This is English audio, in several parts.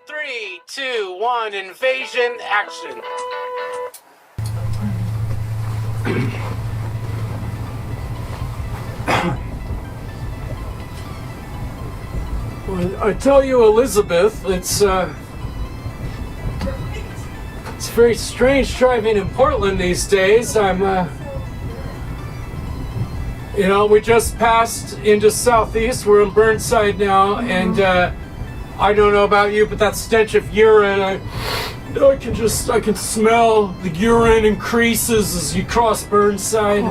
3, 2, 1, invasion, action. Well, I tell you, Elizabeth, it's very strange driving in Portland these days. We just passed into Southeast. We're in Burnside now, and I don't know about you, but that stench of urine, I can smell the urine increases as you cross Burnside.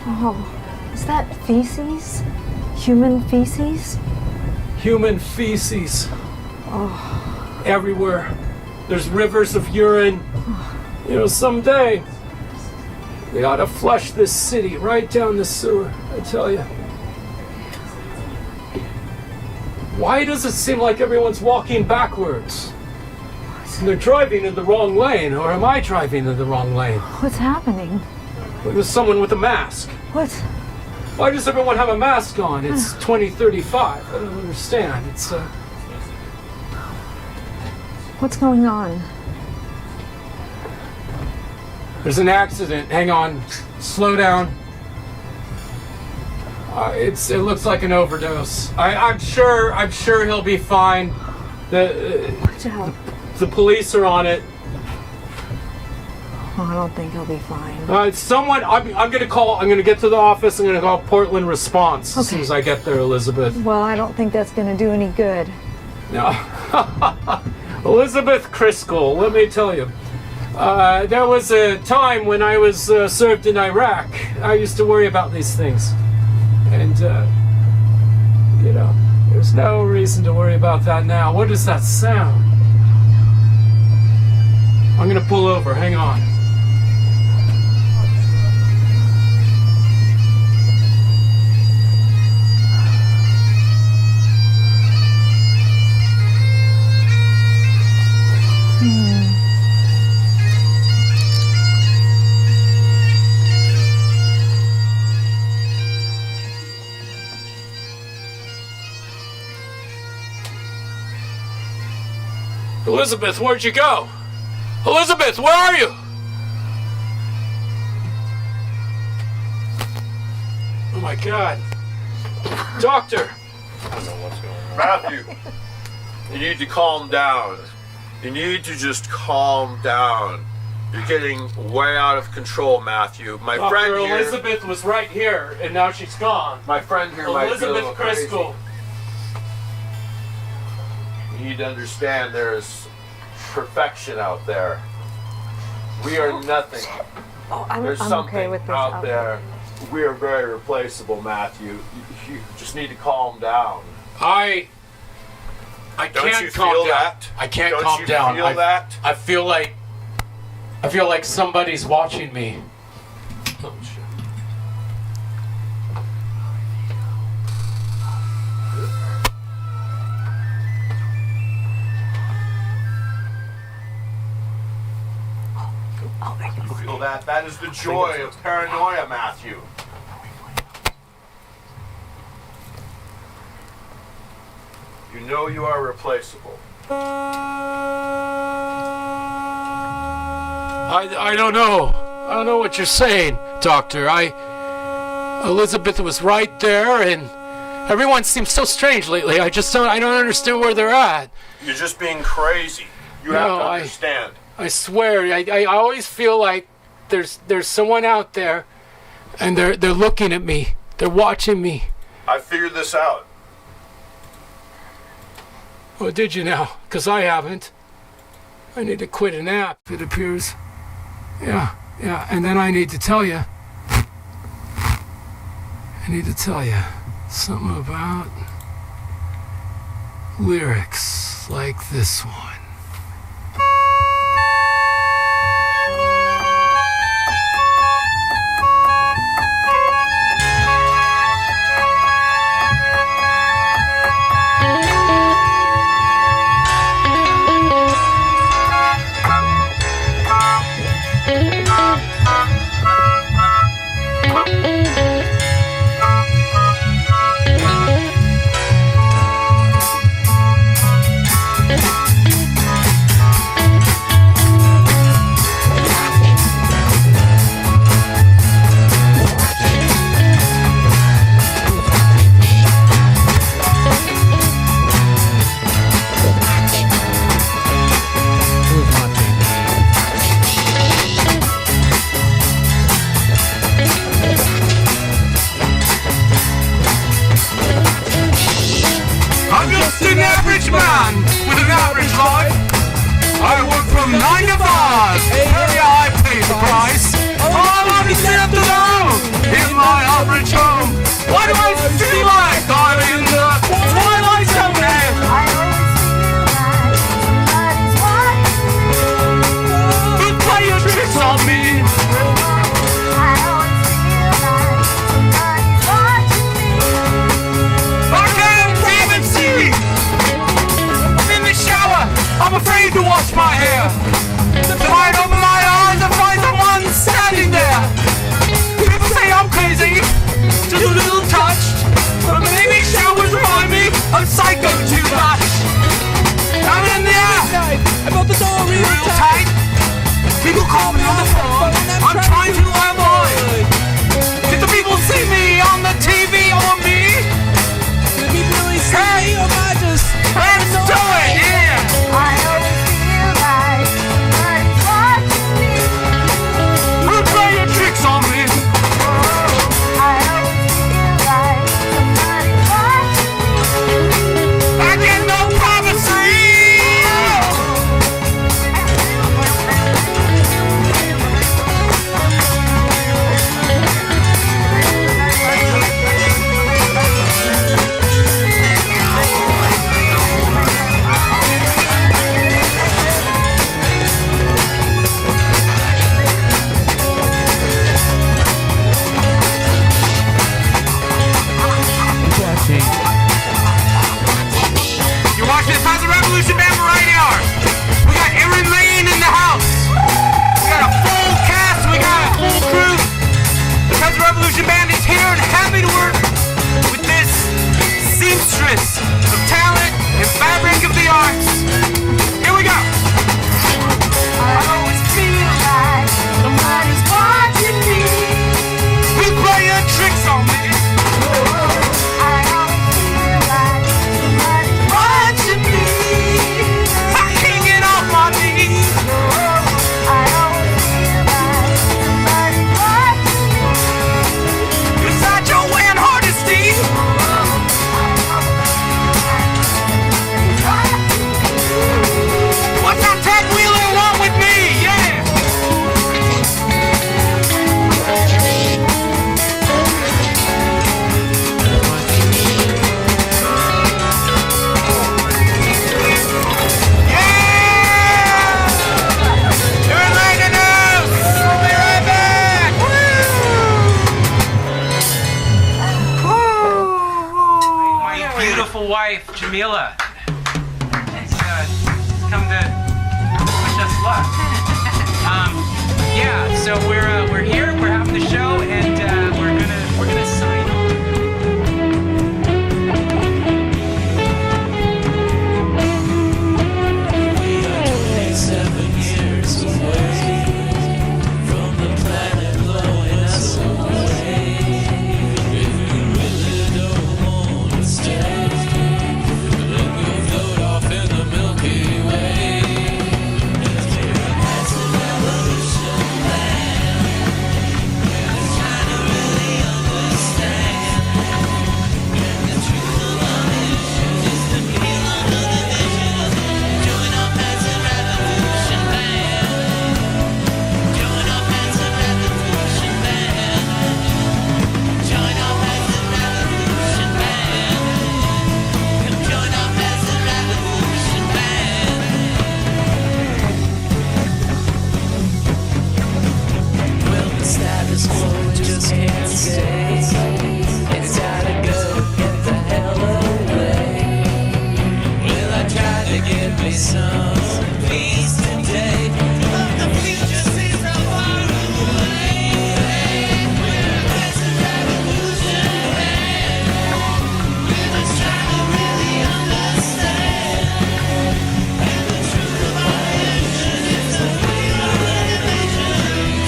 Oh, is that feces? Human feces? Human feces. Oh. Everywhere. There's rivers of urine. Someday we ought to flush this city right down the sewer, I tell you. Why does it seem like everyone's walking backwards? They're driving in the wrong lane, or am I driving in the wrong lane? What's happening? There's someone with a mask. What? Why does everyone have a mask on? It's 2035. I don't understand. What's going on? There's an accident. Hang on. Slow down. It looks like an overdose. I'm sure he'll be fine. Watch out. The police are on it. Oh, I don't think he'll be fine. I'm gonna get to the office. I'm gonna call Portland Response as soon as I get there, Elizabeth. Well, I don't think that's gonna do any good. No. Elizabeth Criscoll, let me tell you. There was a time when I was served in Iraq. I used to worry about these things. And, there's no reason to worry about that now. What is that sound? I'm gonna pull over, hang on. Elizabeth, where'd you go? Elizabeth, where are you? Oh my God. Doctor. I don't know what's going on. Matthew, you need to calm down. You need to just calm down. You're getting way out of control, Matthew. My Doctor, friend here... Elizabeth was right here, and now she's gone. My friend here might feel a little Elizabeth Criscoll. crazy. You need to understand there's perfection out there. We are nothing. There's I'm something okay with this out there. We are very replaceable, Matthew. You just need to calm down. I Don't can't you calm feel down. that? I can't Don't calm you down. feel that? I feel like somebody's watching me. Oh shit. You feel that? That is the joy of paranoia, Matthew. You know you are replaceable. I don't know. I don't know what you're saying, Doctor. Elizabeth was right there, and everyone seems so strange lately. I don't understand where they're at. You're just being crazy. You have to understand. I swear, I always feel like there's someone out there, and they're looking at me. They're watching me. I figured this out. Well, did you now? Because I haven't. I need to quit a nap, it appears. Yeah, and then I need to tell you. Something about lyrics like this one. average man with an average life. I work from 9 to 5. Hey, I pay the price. All I'm left alone in my average home. Why do I feel like I'm in the twilight zone now? I always feel like somebody's watching me. Who play your tricks on me? I always feel like somebody's watching me. I can't even see. I'm in the shower. I'm afraid to wash my hair. Then I open my eyes and find someone standing there. People say I'm crazy, just a little touched, but maybe showers remind me of psycho too much. I'm in there. About the door Real tight. People call me on the phone. I'm trying to avoid. Did the people see me on the TV or me? Did people really see me or am I just... Let's do it, yeah. I always feel like somebody's watching me. Who play your tricks on me? I always feel like somebody's watching me. I get no privacy. You're watching the Peasant Revolution Band variety hour. We got Erin, Lehn in the house. We got a full cast. We got a full crew. The Peasant Revolution Band is here and happy to work with this seamstress of talent and fabric of the arts. Here we go. I always feel like somebody's watching me. We play your tricks on me. I always feel like somebody's watching me. I can't get off my knees. I always feel like somebody's watching me. You're such a win hardesty. What's that tag wheeler want with me? Yeah. Yeah! You're right in us. We'll be right back. My beautiful wife, Cebula, has come to wish us luck. Yeah, so we're here, we're having the show, and we're gonna sign on. We are 27 years away from the planet blowing us away. If you really don't want to stay, then we'll float off in the Milky Way. That's a revolution land. It's trying to really understand. And the truth of our issues is to feel under the vision. Join our Peasant Revolution Band. Join our Peasant Revolution Band. Join our Peasant Revolution Band. Come join our Peasant Revolution Band. Well, the status quo just can't stay. It's gotta go, get the hell away. Well, I tried to get me some peace today, but the future seems so far away. We're a Peasant Revolution Band. We're just trying to really understand. And the truth of our issues is to feel under the vision.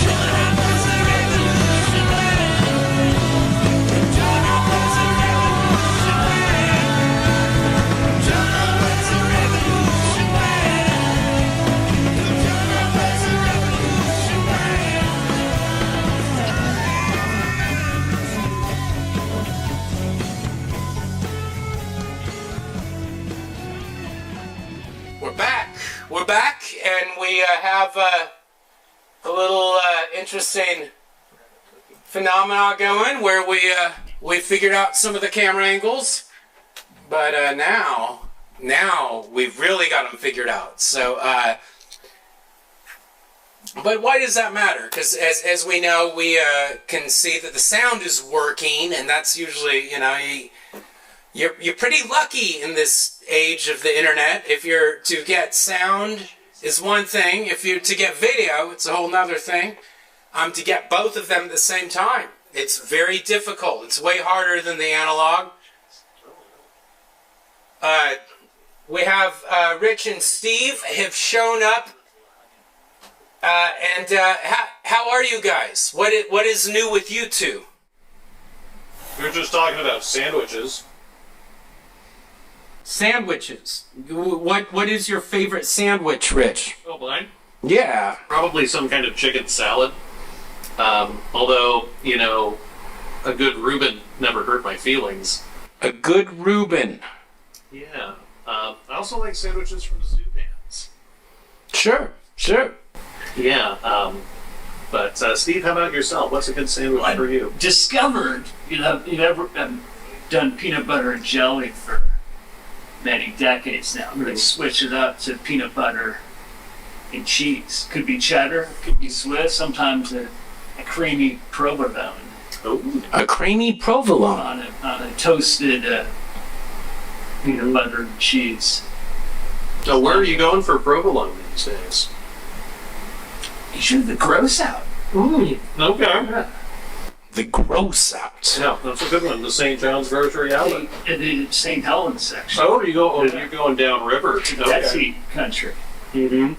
Join our Peasant Revolution Band. Join our Peasant Revolution Band. Join our Peasant Revolution Band. We're back, and we have a little interesting phenomenon going where we figured out some of the camera angles, but now we've really got them figured out. So, but why does that matter? Because as we know, we can see that the sound is working, and that's usually, you're pretty lucky in this age of the internet. If you're to get sound is one thing. If you're to get video, it's a whole nother thing. To get both of them at the same time, it's very difficult. It's way harder than the analog. We have Rich and Steve have shown up. How are you guys? What is new with you two? We were just talking about sandwiches. Sandwiches. What is your favorite sandwich, Rich? Oh, mine? Yeah. Probably some kind of chicken salad. Although, a good Reuben never hurt my feelings. A good Reuben. Yeah. I also like sandwiches from Zubans. Sure. Yeah. But Steve, how about yourself? What's a good sandwich for you? Discovered, you've ever done peanut butter and jelly for many decades now. I'm going to switch it up to peanut butter and cheese. Could be cheddar, could be Swiss, sometimes a creamy provolone. Oh. A creamy provolone. On a toasted peanut butter and cheese. So where are you going for provolone these days? You should the gross out. Okay. The gross out. Yeah, that's a good one. The St. John's Grocery Outlet. The St. Helens section. Oh, you're going downriver. Betsy country. Mm-hmm.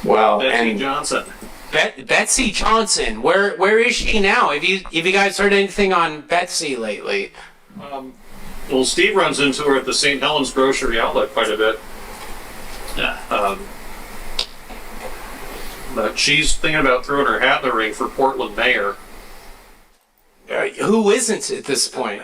Well, Betsy and Johnson. Betsy Johnson. Where is she now? Have you guys heard anything on Betsy lately? Well, Steve runs into her at the St. Helens Grocery Outlet quite a bit. Yeah. But she's thinking about throwing her hat in the ring for Portland mayor. Who isn't at this point?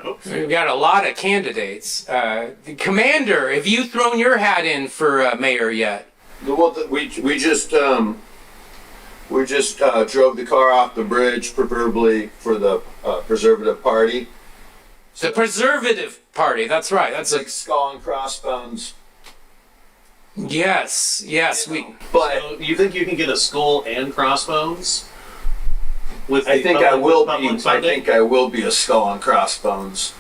Oops. We've got a lot of candidates. The Commander, have you thrown your hat in for mayor yet? Well, we just drove the car off the bridge, preferably for the Preservative Party. The Preservative Party. That's right. That's Like skull and crossbones. Yes. But So you think you can get a skull and crossbones? With I the think public I funding? think I will be a skull and crossbones.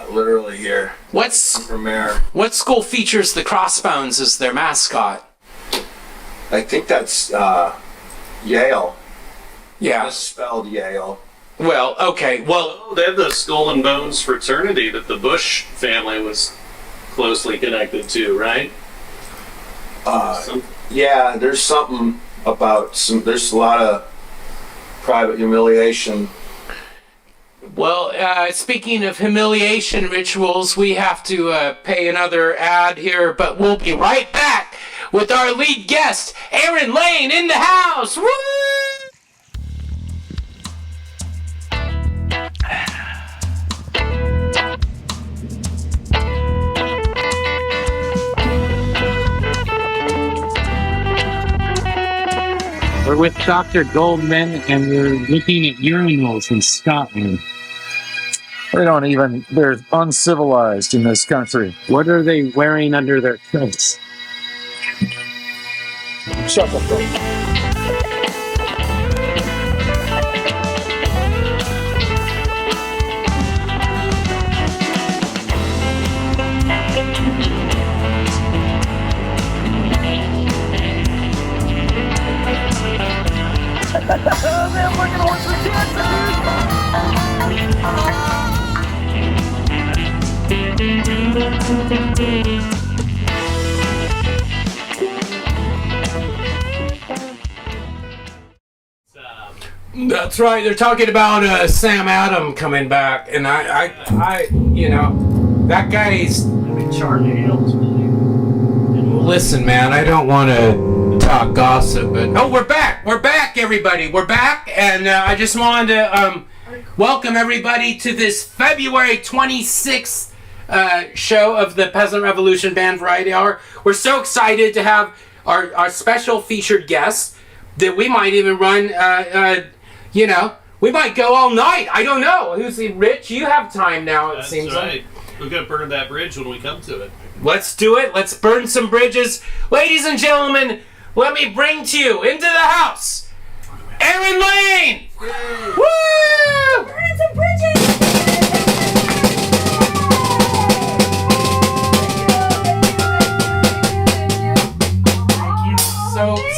Literally here for mayor. What school features the Crossbones as their mascot? I think that's Yale. Yeah. Misspelled Yale. Well, okay. Well, Oh, they have the Skull and Bones fraternity that the Bush family was closely connected to, right? Yeah, there's something about there's a lot of private humiliation. well. Speaking of humiliation rituals, we have to pay another ad here, but we'll be right back with our lead guest, Erin Lehn, in the house. Woo! We're with Dr. Goldman, and we're looking at urinals in Scotland. They're uncivilized in this country. What are they wearing under their coats? Shut the fuck. That's right. They're talking about Sam Adam coming back, and I, that guy's. Charlie Hale's Listen, man, I don't want to talk gossip, but we're back, everybody, we're back, and I just wanted to welcome everybody to this February 26th show of the Peasant Revolution Band Variety Hour. We're so excited to have our special featured guest that we might even run, we might go all night. I don't know. Who's the Rich? You have time now, it seems like. We're going to burn that bridge when we come to it. Let's do it. Let's burn some bridges. Ladies and gentlemen, let me bring to you into the house, Erin Lehn! Woo! Burning some bridges!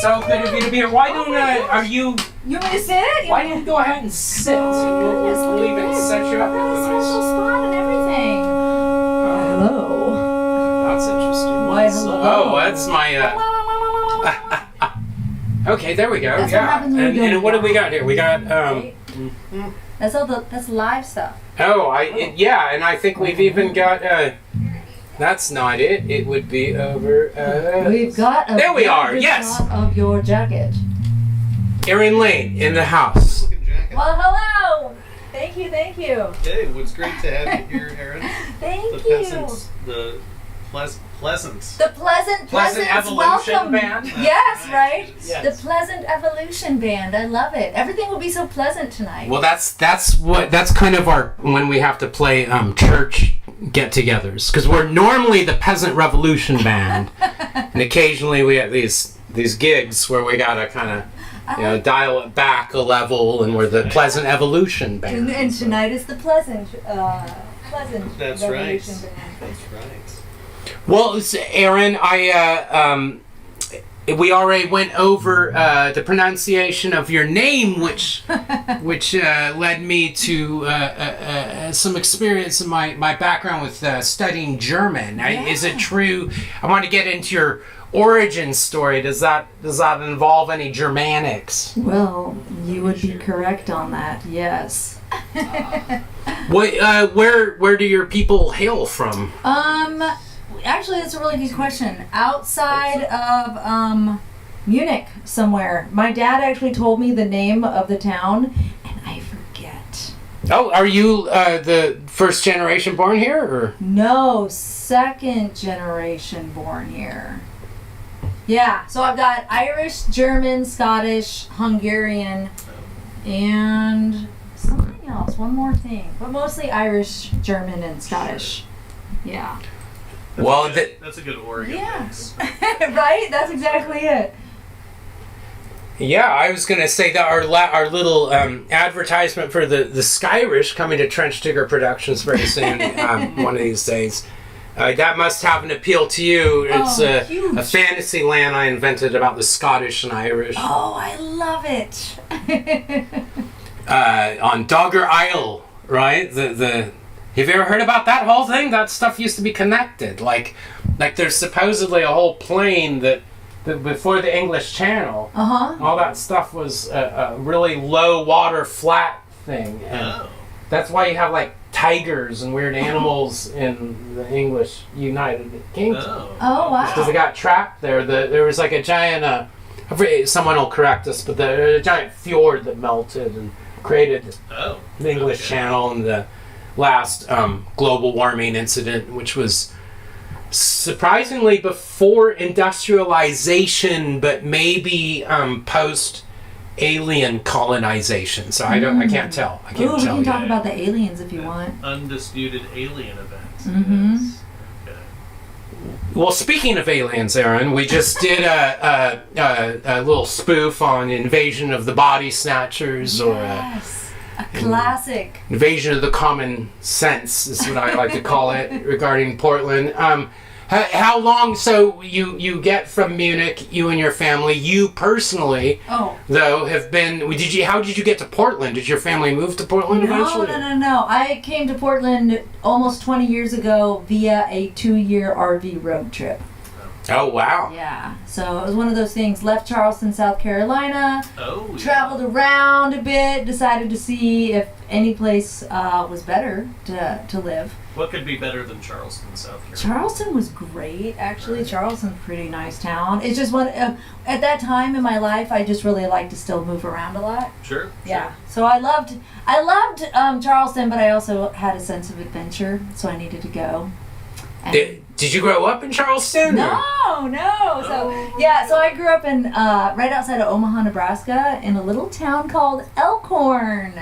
So good of you to be here. Why don't You want me to sit? Why don't you go ahead and sit? We'll leave it, set you up. Special spot and everything. Hello. That's interesting. Why, hello. Oh, that's my. Okay, there we go. That's what happens when we and what do we got here? We got That's live stuff. Oh, and I think we've even got. That's not it. It would be over. We've got a there we are. Yes. shot of your jacket. Erin Lehn in the house. Well, hello. Thank you. Hey, well, it's great to have you here, Erin. Thank the you. Peasants, the Pleasant. The Pleasant Evolution welcome. Band. Yes, right? Yes. The Pleasant Evolution Band. I love it. Everything will be so pleasant tonight. Well, that's kind of our when we have to play church get-togethers, because we're normally the Peasant Revolution Band, and occasionally we have these gigs where we gotta kind of dial it back a level, and we're the Pleasant Evolution Band. And tonight is the Pleasant That's Revolution right. Band. That's right. Well, Erin, we already went over the pronunciation of your name, which led me to some experience in my background with studying German. Is it true? I want to get into your origin story. Does that involve any Germanics? Well, you would be correct on that. Yes. Where do your people hail from? Actually, that's a really good question. Outside of Munich, somewhere. My dad actually told me the name of the town, and I forget. Oh, are you the first generation born here, or? No, second generation born here. Yeah, so I've got Irish, German, Scottish, Hungarian, and something else. One more thing, but mostly Irish, German, and Scottish. Yeah. That's a good Oregon mix. Right? That's exactly it. Yeah, I was going to say that our little advertisement for the Skyrish coming to Trench Digger Productions very soon, one of these days. That must have an appeal to you. It's a fantasy land I invented about the Scottish and Irish. Oh, I love it. On Dogger Isle, right? Have you ever heard about that whole thing? That stuff used to be connected. Like there's supposedly a whole plain that before the English Channel, all that stuff was a really low water, flat thing. And that's why you have like tigers and weird animals in the English United Kingdom. Oh, wow. Because they got trapped there. There was like a giant, someone will correct us, but a giant fjord that melted and created the English Channel and the last global warming incident, which was surprisingly before industrialization, but maybe post alien colonization. So I can't tell. I can't tell. We can talk about the aliens if you want. Undisputed alien event. Mm-hmm. Okay. Well, speaking of aliens, Erin, we just did a little spoof on Invasion of the Body Snatchers, Yes. A classic. Invasion of the Common Sense is what I like to call it regarding Portland. How long? So you get from Munich, you and your family. You personally, though, have been. How did you get to Portland? Did your family move to Portland eventually? No. I came to Portland almost 20 years ago via a 2-year RV road trip. Oh, wow. Yeah. So it was one of those things. Left Charleston, South Carolina. Oh, traveled around a bit. Decided to see if any place was better to live. What could be better than Charleston, South Carolina? Charleston was great, actually. Charleston's a pretty nice town. It's just at that time in my life, I just really liked to still move around a lot. Sure. Yeah. So I loved Charleston, but I also had a sense of adventure, so I needed to go. Did you grow up in Charleston? No. So yeah, so I grew up in right outside of Omaha, Nebraska, in a little town called Elkhorn.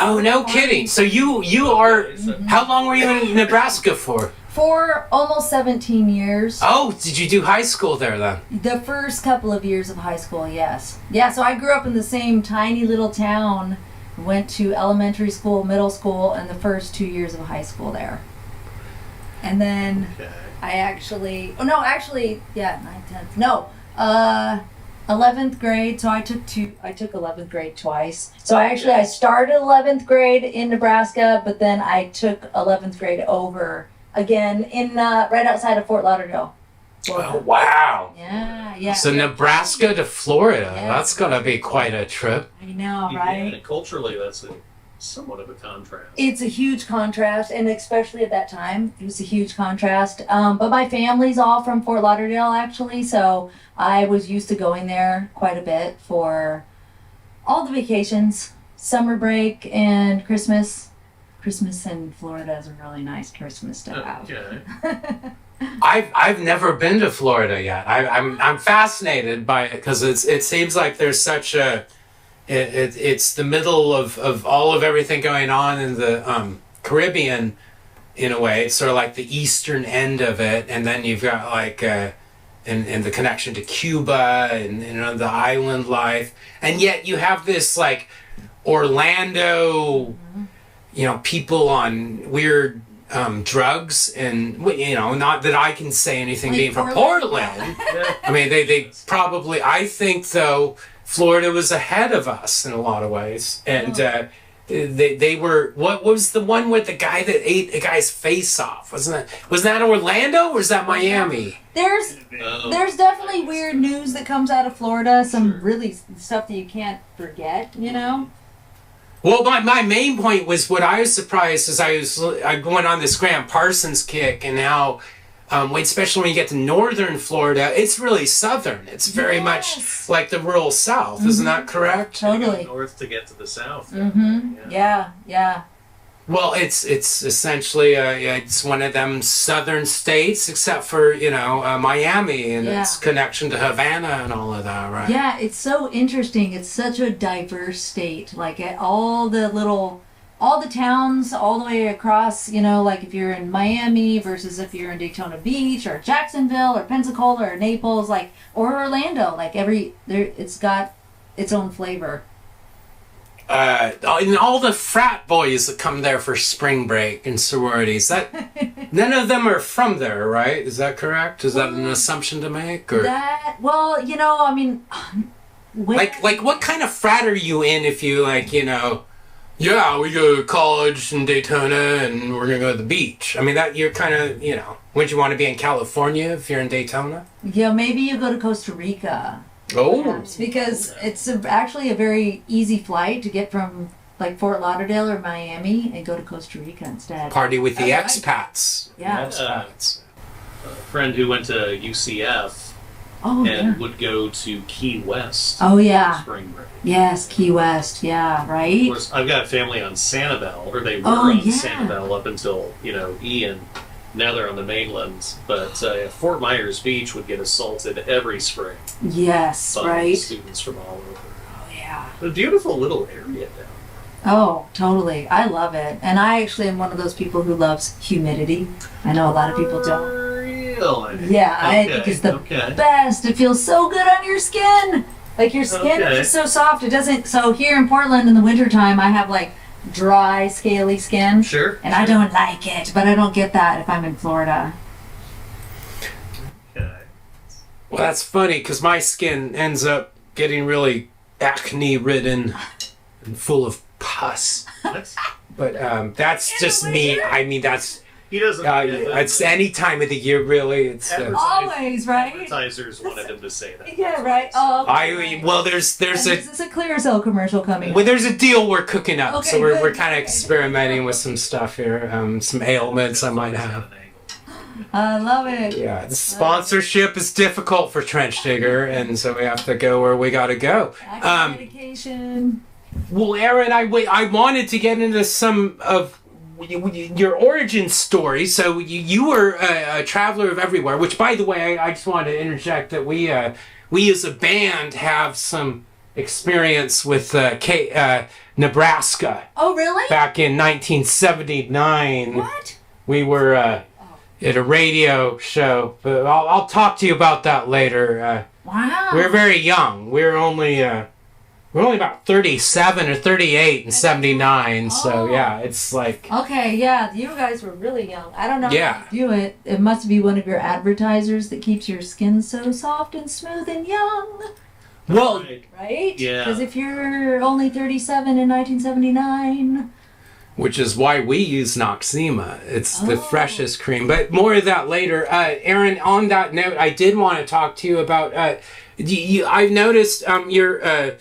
Oh, no kidding. So you are, how long were you in Nebraska for? For almost 17 years. Oh, did you do high school there then? The first couple of years of high school, yes. Yeah, so I grew up in the same tiny little town, went to elementary school, middle school, and the first 2 years of high school there. And then I actually, 9th, 10th, no, 11th grade, so I took 11th grade twice. So I started 11th grade in Nebraska, but then I took 11th grade over again in right outside of Fort Lauderdale. Oh, wow. Yeah. So Nebraska to Florida, that's going to be quite a trip. I know, right? Yeah, culturally, that's somewhat of a contrast. It's a huge contrast, and especially at that time, it was a huge contrast. But my family's all from Fort Lauderdale, actually, so I was used to going there quite a bit for all the vacations, summer break and Christmas. Christmas in Florida is a really nice Christmas to have. Okay. I've never been to Florida yet. I'm fascinated by it because it seems like there's such a it's the middle of all of everything going on in the Caribbean in a way. It's sort of like the eastern end of it, and then you've got like and the connection to Cuba and the island life, and yet you have this like Orlando, people on weird drugs, and not that I can say anything being from Portland. I mean, they probably, I think though, Florida was ahead of us in a lot of ways, and they were. What was the one with the guy that ate a guy's face off? Was that Orlando or was that Miami? There's definitely weird news that comes out of Florida. Some really stuff that you can't forget. Well, my main point was what I was surprised is I went on this Graham Parsons kick, and now, especially when you get to northern Florida, it's really southern. It's very much like the rural South. Isn't that correct? Totally. North to get to the South. Yeah. Well, it's essentially it's one of them southern states, except for Miami and its connection to Havana and all of that, right? Yeah, it's so interesting. It's such a diverse state. Like all the towns all the way across. Like if you're in Miami versus if you're in Daytona Beach or Jacksonville or Pensacola or Naples, or Orlando. It's got its own flavor. And all the frat boys that come there for spring break and sororities, none of them are from there, right? Is that correct? Is that an assumption to make? Or what kind of frat are you in if you yeah, we go to college in Daytona and we're gonna go to the beach. I mean, that you're kind of, wouldn't you want to be in California if you're in Daytona? Yeah, maybe you go to Costa Rica. Oh. Perhaps, because it's actually a very easy flight to get from Fort Lauderdale or Miami and go to Costa Rica instead. Party with the expats. Yeah. Expats. A friend who went to UCF would go to Key West. Oh, yeah. For spring break. Yes, Key West. Yeah, right? Of course, I've got family on Sanibel, or they were on Sanibel up until, Ian. Now they're on the mainland, but Fort Myers Beach would get assaulted every spring. Yes, right. Students from all over. Oh, yeah. A beautiful little area down there. Oh, totally. I love it. And I actually am one of those people who loves humidity. I know a lot of people don't. Really? Yeah, I think it's the best. It feels so good on your skin. Your skin is just so soft. It doesn't. So here in Portland in the wintertime, I have dry, scaly skin. Sure. And I don't like it, but I don't get that if I'm in Florida. Okay. Well, that's funny because my skin ends up getting really acne-ridden and full of pus. But that's just me. I mean, He doesn't. It's any time of the year, really. It's always right. Advertisers wanted him to say that. Yeah, right. Oh, okay. There's And a this is a Clearasil commercial coming. well, there's a deal we're cooking up, Okay, so we're good. kind of experimenting with some stuff here, some ailments I might have. I love it. Yeah, the sponsorship is difficult for Trench Digger, and so we have to go where we got to go. Medication. Well, Erin, I wanted to get into some of your origin story. So you were a traveler of everywhere, which, by the way, I just wanted to interject that we as a band have some experience with Nebraska. Oh, really? Back in 1979. What? We were at a radio show, but I'll talk to you about that later. Wow. We were very young. We were only about 37 or 38 in 79, so yeah, it's like... Okay, yeah, you guys were really young. I don't know Yeah. how you do it. It must be one of your advertisers that keeps your skin so soft and smooth and young. Well... Right? Yeah. Because if you're only 37 in 1979... Which is why we use Noxzema. It's the freshest cream. But more of that later. Erin, on that note, I did want to talk to you about... I've noticed you're...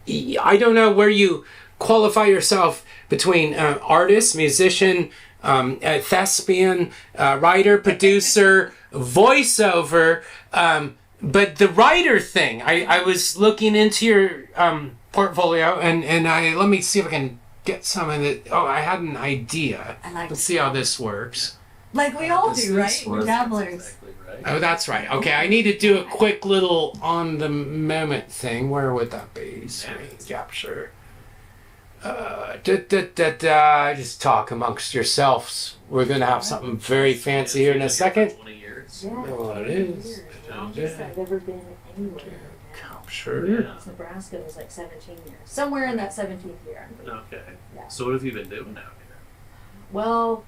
I don't know where you qualify yourself between artist, musician, thespian, writer, producer, voiceover, but the writer thing. I was looking into your portfolio, and let me see if I can get some of it. Oh, I had an idea. Let's see how this works. Like we all do, right? We're dabblers. Oh, that's right. Okay, I need to do a quick little on the moment thing. Where would that be? Screen capture. Just talk amongst yourselves. We're gonna have something very fancy here in a second. 20 years. Yeah. Oh, it is. I've ever been anywhere. Capture. Yeah. Nebraska was like 17 years. Somewhere in that 17th year. Okay. Yeah. So what have you been doing out here? Well,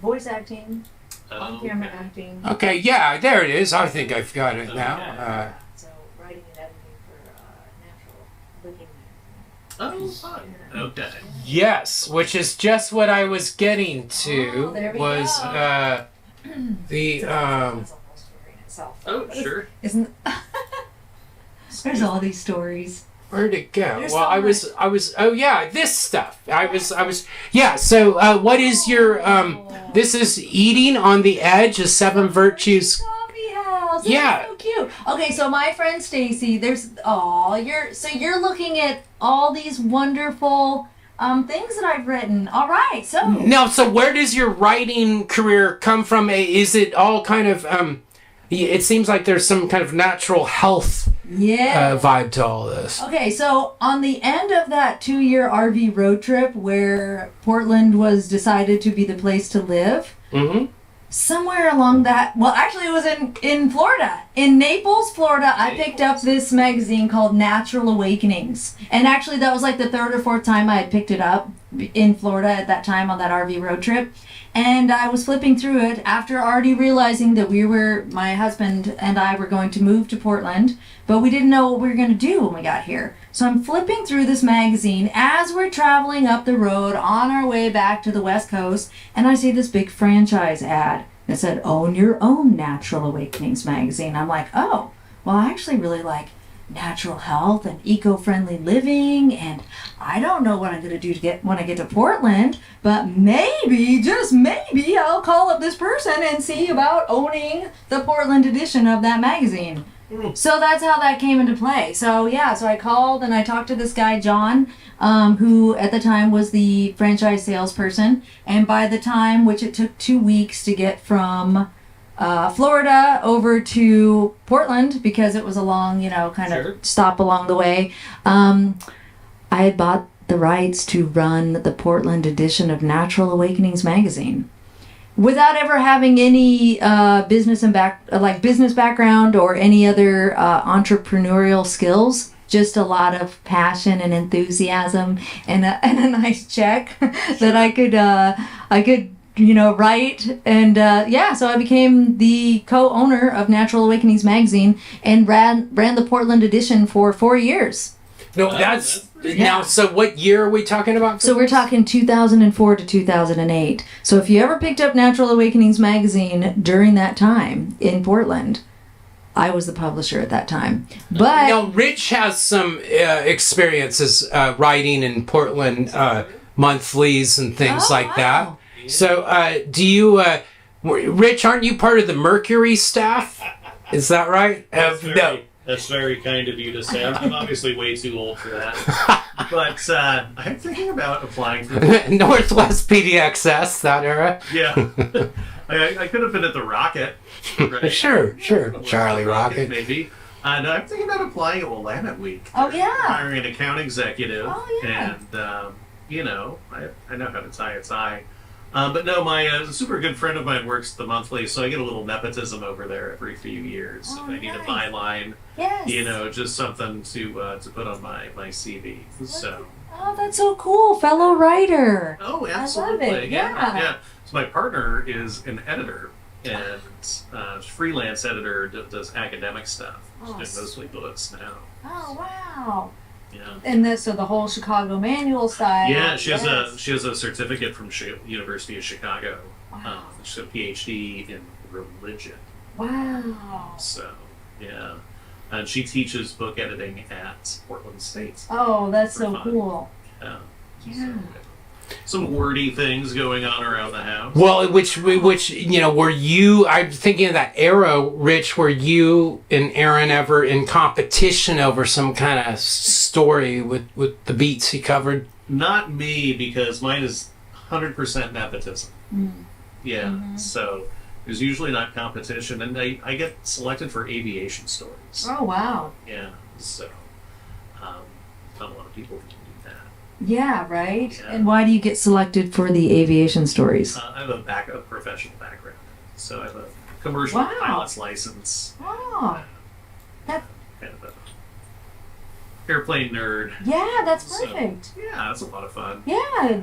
voice acting, on-camera acting. Okay, yeah, there it is. I think I've got it now. So writing and editing for Natural Living. Oh, fine. Okay. Yes, which is just what I was getting to. there we was go. the That's a whole story in itself. Oh, sure. Isn't there's all these stories. Where'd it go? There's Well, so I was. Oh yeah, this stuff. I was. Yeah. So, what is your? This is Eating on the Edge: A 7 Virtues. Coffee house. Yeah. That's so cute. Okay, so my friend Stacy, you're looking at all these wonderful things that I've written. All right, so Now, so where does your writing career come from? Is it all kind of? It seems like there's some kind of natural health vibe to all this. Okay, so on the end of that 2-year RV road trip where Portland was decided to be the place to live, somewhere along that, well, actually it was in Florida. In Naples, Florida, I picked up this magazine called Natural Awakenings. And actually that was like the 3rd or 4th time I had picked it up in Florida at that time on that RV road trip. And I was flipping through it after already realizing that my husband and I were going to move to Portland, but we didn't know what we were going to do when we got here. So I'm flipping through this magazine as we're traveling up the road on our way back to the West Coast, and I see this big franchise ad that said, "Own your own Natural Awakenings magazine." I'm like, oh, well, I actually really like natural health and eco-friendly living, and I don't know what I'm going to do when I get to Portland, but maybe, just maybe, I'll call up this person and see about owning the Portland edition of that magazine. So that's how that came into play. So yeah, so I called and I talked to this guy, John, who at the time was the franchise salesperson, and by the time, which it took 2 weeks to get from Florida over to Portland, because it was a long, kind of stop along the way. I had bought the rights to run the Portland edition of Natural Awakenings magazine without ever having any business background or any other entrepreneurial skills. Just a lot of passion and enthusiasm and a nice check that I could write, and so I became the co-owner of Natural Awakenings magazine and ran the Portland edition for 4 years. No, that's now. So, what year are we talking about? So we're talking 2004 to 2008. So if you ever picked up Natural Awakenings magazine during that time in Portland, I was the publisher at that time. But now, Rich has some experiences writing in Portland monthlies and things like that. So, do you, Rich? Aren't you part of the Mercury staff? Is that right? No. That's very kind of you to say. I'm obviously way too old for that. But I'm thinking about applying for Northwest PDXS, that era. Yeah. I could have been at the Rocket. Right? Sure. Charlie Rocket. Maybe. No, I'm thinking about applying at Willamette Week. Oh, yeah. Hiring an account executive. Oh, yeah. And, I know how to tie a tie. But no, my super good friend of mine works at the monthly, so I get a little nepotism over there every few years. Oh, if I need a nice. byline, Yes. just something to put on my CV. So. Oh, that's so cool. Fellow writer. Oh, absolutely. I love it. Yeah. So my partner is an editor and freelance editor, does academic stuff. Oh, She's doing mostly books now. Oh, wow. Yeah. And this, so the whole Chicago manual style. Yeah, she has yes. a certificate from University of Chicago. Wow. She's a PhD in religion. Wow. So, yeah. And she teaches book editing at Portland State. Oh, that's so fun. cool. Yeah. Yeah. Some wordy things going on around the house. Well, which were you? I'm thinking of that era, Rich. Were you and Erin ever in competition over some kind of story with the beats he covered? Not me, because mine is 100% nepotism. Mm. Yeah, Mm-hmm. so there's usually not competition, and I get selected for aviation stories. Oh, wow. Yeah, so not a lot of people can do that. Yeah, right? Yeah. And why do you get selected for the aviation stories? I have a professional background, so I have a commercial Wow. pilot's license. Oh. That, Kind of a airplane nerd. yeah, that's So, perfect. yeah, that's a lot of fun. Yeah,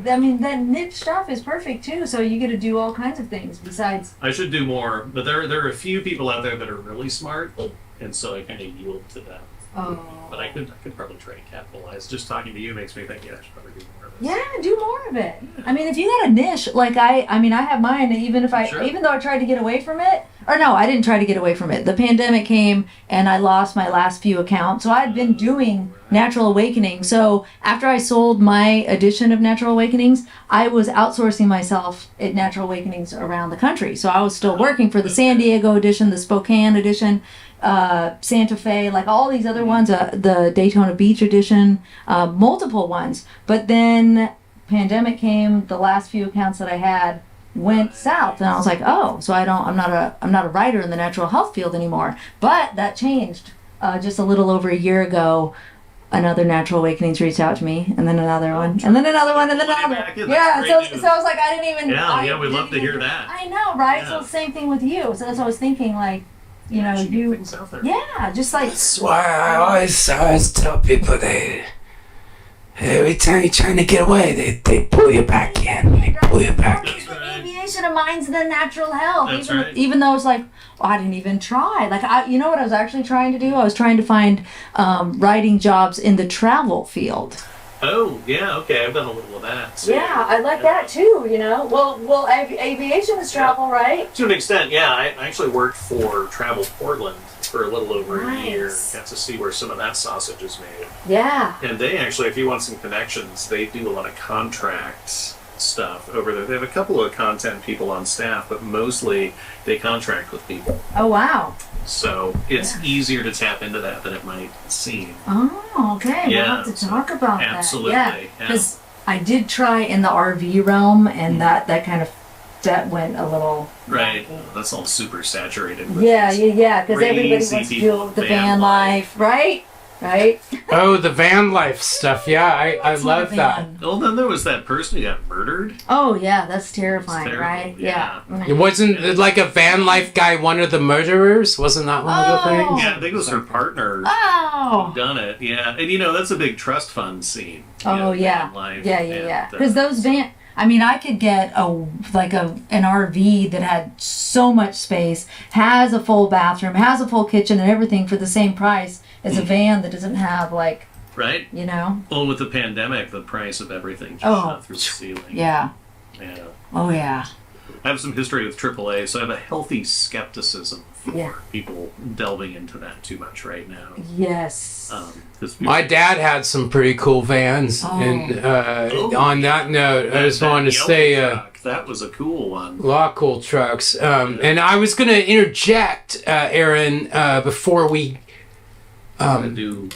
I mean, that niche stuff is perfect too, so you get to do all kinds of things besides. I should do more, but there are a few people out there that are really smart, and so I kind of yield to them. Oh. But I could probably try to capitalize. Just talking to you makes me think, yeah, I should probably do more of this. Yeah, do more of it. I mean, if you got a niche, like I mean, I have mine. Even though I tried to get away from it, or no, I didn't try to get away from it. The pandemic came, and I lost my last few accounts. So I'd been doing Natural Awakening. So after I sold my edition of Natural Awakenings, I was outsourcing myself at Natural Awakenings around the country. So I was still working for the San Diego edition, the Spokane edition, Santa Fe, like all these other ones, the Daytona Beach edition, multiple ones. But then pandemic came, the last few accounts that I had went south, and I was like, oh, so I'm not a writer in the natural health field anymore. But that changed just a little over a year ago. Another Natural Awakenings reached out to me, and then another one, and then another one, and then another. Yeah, so I was like, I didn't even. Yeah, we'd love to hear that. I know, right? Yeah. So same thing with you. So that's what I was thinking, like, you know, you. Yeah, just like. That's why I always tell people every time you're trying to get away, they pull you back in. They pull you back in. Aviation of mine's the natural health. That's even, right. even though it's like, I didn't even try. Like, you know what I was actually trying to do? I was trying to find writing jobs in the travel field. Oh, yeah, okay, I've done a little of that. So. Yeah, I like that too, you know. Well, aviation is travel, right? To an extent, yeah. I actually worked for Travel Portland for a little over Nice. a year. Got to see where some of that sausage is made. Yeah. And they actually, if you want some connections, they do a lot of contract stuff over there. They have a couple of content people on staff, but mostly they contract with people. Oh, wow. So it's easier to tap into that than it might seem. Oh, okay. Yeah, We'll have to talk about absolutely, that. yeah. Because I did try in the RV realm, and that kind of went a little. Right. That's all super saturated with Yeah, because everybody crazy wants to people, deal with the van life, right? Right? Oh, the van life stuff. Yeah, I love that. Well, then there was that person who got murdered. Oh, yeah, that's terrifying, It's terrible, right? yeah. It wasn't like a van life guy one of the murderers? Wasn't that one of the things? Yeah, I think it was her partner Oh. who done it. Yeah, and that's a big trust fund scene. Oh, yeah. Van life, Yeah. and, Because those van. I mean, I could get an RV that had so much space, has a full bathroom, has a full kitchen and everything for the same price as a van that doesn't have like Right? You know? Well, with the pandemic, the price of everything just Oh. shot through the ceiling. Yeah. Yeah. Oh, yeah. I have some history with AAA, so I have a healthy skepticism for Yeah. people delving into that too much right now. Yes. 'Cause My dad had some pretty cool vans, and on that note, I just wanted to yellow say truck, that was a cool one. a lot of cool trucks. And I was going to interject, Erin, before we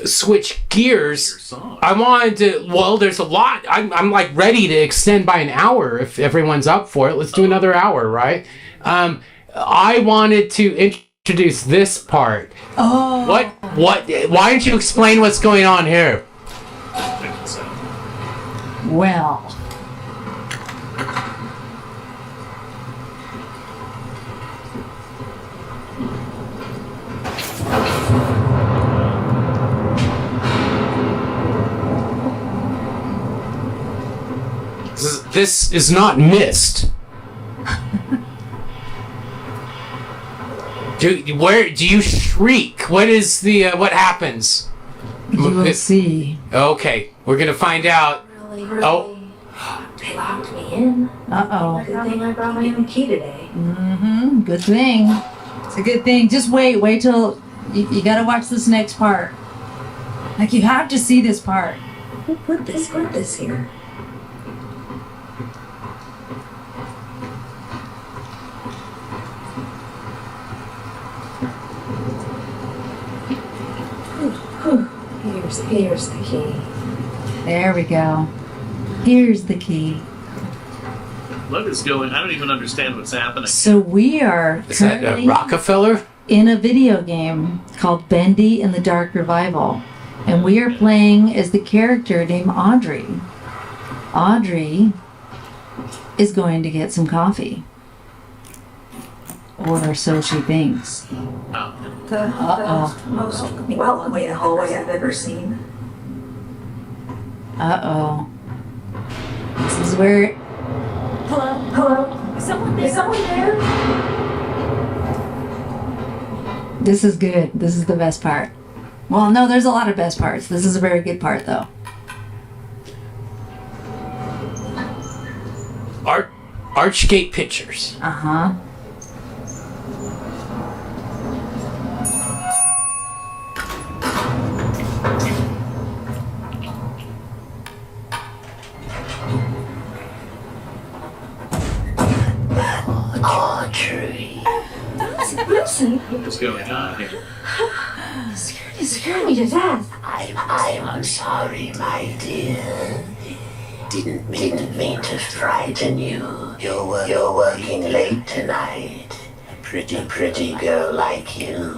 switch gears. I wanted to. Well, there's a lot. I'm like ready to extend by an hour if everyone's up for it. Let's do another hour, right? I wanted to introduce this part. Oh. What? Why don't you explain what's going on here? Well. This is not mist. Do you shriek? What is the what happens? You will see. Okay, we're gonna find out. Oh, They locked me in. Uh-oh. Good thing I brought my own key today. Mm-hmm. Good thing. It's a good thing. Just wait till you gotta watch this next part. Like, you have to see this part. Who put this here? Here's the key. There we go. Here's the key. What is going? I don't even understand what's happening. So we are is that currently Rockefeller? in a video game called Bendy and the Dark Revival. And we are playing as the character named Audrey. Audrey is going to get some coffee. Or so she thinks. The most well-lit hallway I've ever seen. Uh-oh. This is where... Hello? Is someone there? This is good. This is the best part. Well, no, there's a lot of best parts. This is a very good part, though. Archgate Pictures. Uh-huh. Audrey. Listen. What's going on here? You scared me to death. I'm sorry, my dear. Didn't mean to frighten you. You're working late tonight. Pretty girl like you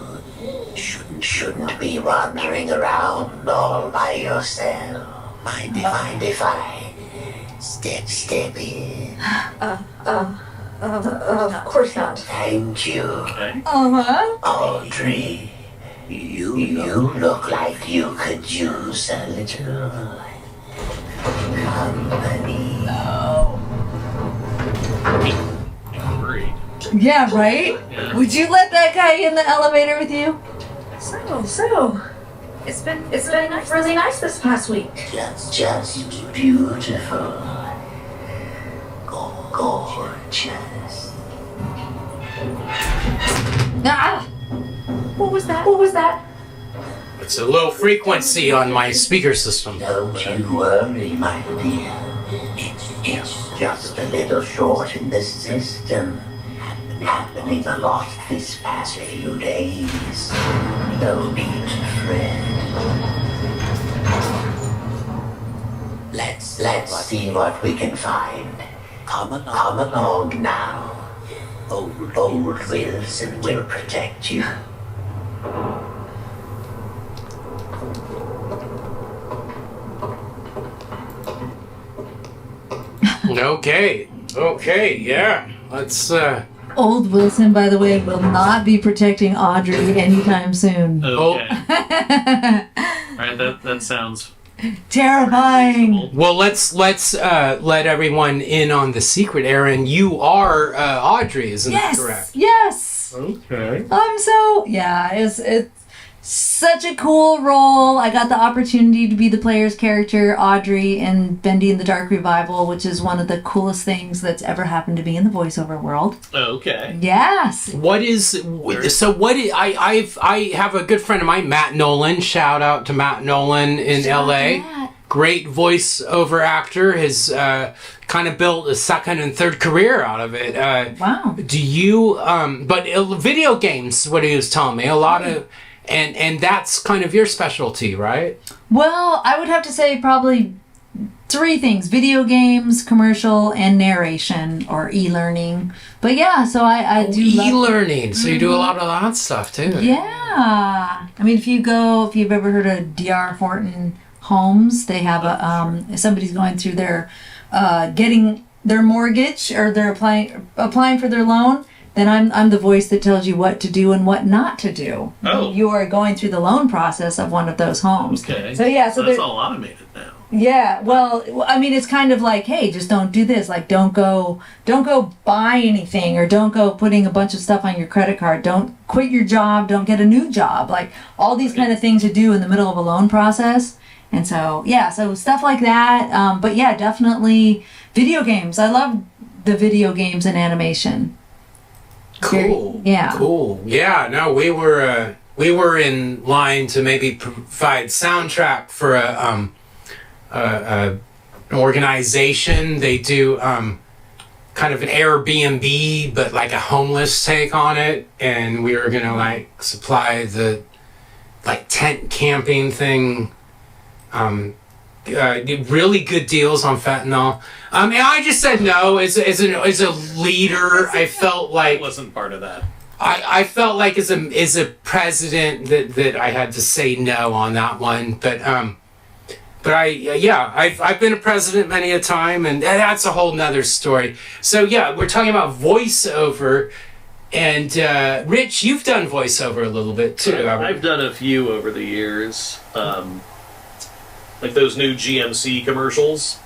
shouldn't be wandering around all by yourself. Mind if I step in? Of course not. Thank you. Uh-huh. Audrey, you look like you could use a little company. Yeah, right? Would you let that guy in the elevator with you? So, it's been really nice this past week. Just beautiful. Gorgeous. Ah! What was that? It's a low frequency on my speaker system. Don't you worry, my dear. It's just a little short in the system. Happening a lot this past few days. No need to fret. Let's see what we can find. Come along now. Old Wilson will protect you. Okay, yeah. Let's Old Wilson, by the way, will not be protecting Audrey anytime soon. Okay. Alright, that sounds terrifying. Well, let's let everyone in on the secret, Erin. You are Audrey, isn't that correct? Yes. Okay. Yeah, it's such a cool role. I got the opportunity to be the player's character, Audrey, in Bendy and the Dark Revival, which is one of the coolest things that's ever happened to me in the voiceover world. Okay. Yes. I have a good friend of mine, Matt Nolan. Shout out to Matt Nolan in LA. Great voiceover actor. Has kind of built a second and third career out of it. Wow. Do you? But video games. What he was telling me, a lot of. And that's kind of your specialty, right? Well, I would have to say probably 3 things: video games, commercial, and narration or e-learning. But yeah, so I do e-learning. So you do a lot of that stuff too. Yeah. I mean, if you've ever heard of D.R. Horton Homes, they have if somebody's going through their getting their mortgage or they're applying for their loan, then I'm the voice that tells you what to do and what not to do. Oh. You are going through the loan process of one of those homes. Okay. So yeah, so that's all automated now. Yeah, well, I mean, it's kind of like, hey, just don't do this. Like, don't go buy anything, or don't go putting a bunch of stuff on your credit card. Don't quit your job. Don't get a new job. Like all these kind of things you do in the middle of a loan process. And so yeah, so stuff like that. But yeah, definitely video games. I love the video games and animation. Cool. Yeah. Cool. Yeah. No, we were in line to maybe provide soundtrack for an organization. They do kind of an Airbnb, but like a homeless take on it. And we were gonna like supply the like tent camping thing. Really good deals on fentanyl. And I just said no. As a leader, I felt like I wasn't part of that. I felt like as a president that I had to say no on that one. But I've been a president many a time, and that's a whole nother story. So yeah, we're talking about voiceover, and Rich, you've done voiceover a little bit too. I've done a few over the years. Like those new GMC commercials.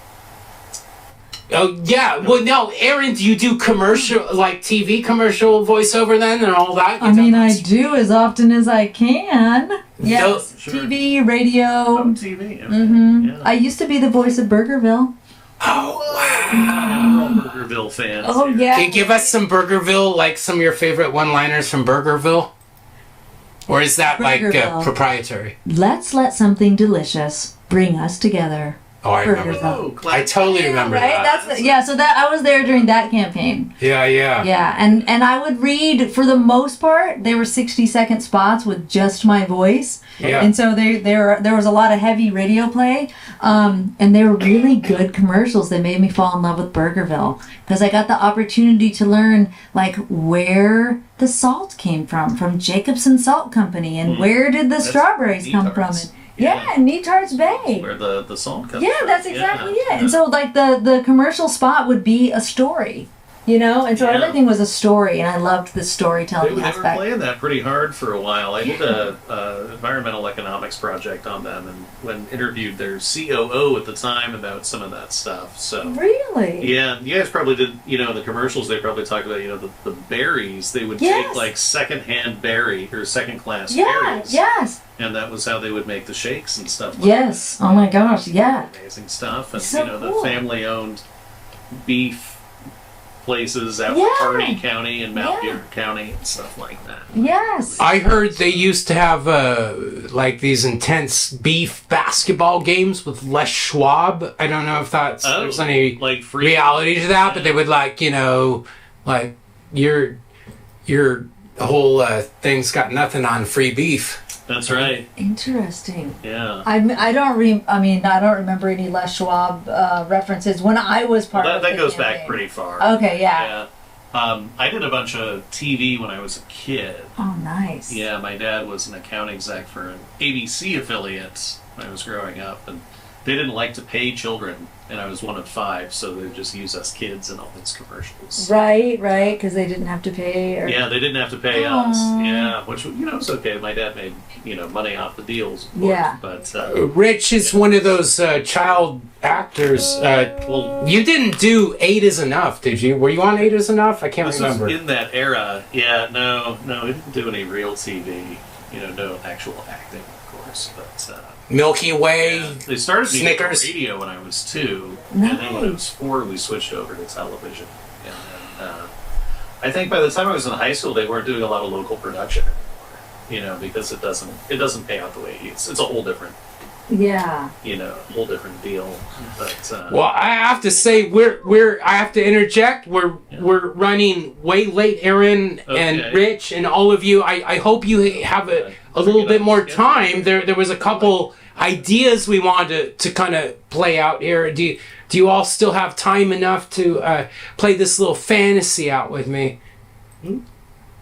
Oh yeah, well no, Erin, do you do commercial, like TV commercial voiceover then and all that? I mean, I do as often as I can. Yes, TV, radio. TV. Okay. Yeah. I used to be the voice of Burgerville. Oh wow! We're all Burgerville fans. Oh yeah. Can you give us some Burgerville, like some of your favorite one-liners from Burgerville? Or is that Burgerville. like proprietary? Let's let something delicious bring us together. Oh, I remember that. I totally remember that. That's so that I was there during that campaign. Yeah. Yeah, and I would read, for the most part, they were 60-second spots with just my voice. Yeah. And so there was a lot of heavy radio play, and they were really good commercials. They made me fall in love with Burgerville because I got the opportunity to learn like where the salt came from Jacobson Salt Company, and where did the strawberries come from. Yeah, Neatards Bay. Where the salt comes Yeah, from. that's exactly it. And so, like, the commercial spot would be a story, you know? And so everything was a story, and I loved the storytelling They were aspect. playing that pretty hard for a while. I did a environmental economics project on them, and when interviewed their COO at the time about some of that stuff. So Really? yeah, you guys probably did. You know, in the commercials they probably talked about the berries. They would take like secondhand berry or second class berries. Yes. And that was how they would make the shakes and stuff. Yes. Oh my gosh. Yeah. Amazing stuff, and So the cool. family-owned beef places out in Harney County and Mount Butte County and stuff like that. Yes. I heard they used to have like these intense beef basketball games with Les Schwab. I don't know if there's any like reality to that, but they would like like your whole thing's got nothing on free beef. That's right. Interesting. Yeah. I don't remember any Les Schwab references when I was part of that the goes campaign. back pretty far. Okay, yeah. I did a bunch of TV when I was a kid. Oh, nice. Yeah, my dad was an account exec for an ABC affiliate when I was growing up, and they didn't like to pay children, and I was one of 5, so they just use us kids in all these commercials. Right, because they didn't have to pay. Yeah, they didn't have to pay us. Yeah, which was okay. My dad made money off the deals. Of course, Yeah. But Rich is one of those child actors. Well, you didn't do 8 is Enough, did you? Were you on 8 is Enough? I can't this remember. was in that era. Yeah, no, we didn't do any real TV. no actual acting, of course, but Milky Way, they started me on Snickers. radio when I was 2, and then when I was 4, we switched over to television. And then, I think by the time I was in high school, they weren't doing a lot of local production anymore, because it doesn't pay out the way it's a whole different, whole different deal. But Well, I have to say I have to interject. We're running way late, Erin and Rich and all of you. I hope you have a little bit more time. There was a couple ideas we wanted to kind of play out here. Do you all still have time enough to play this little fantasy out with me?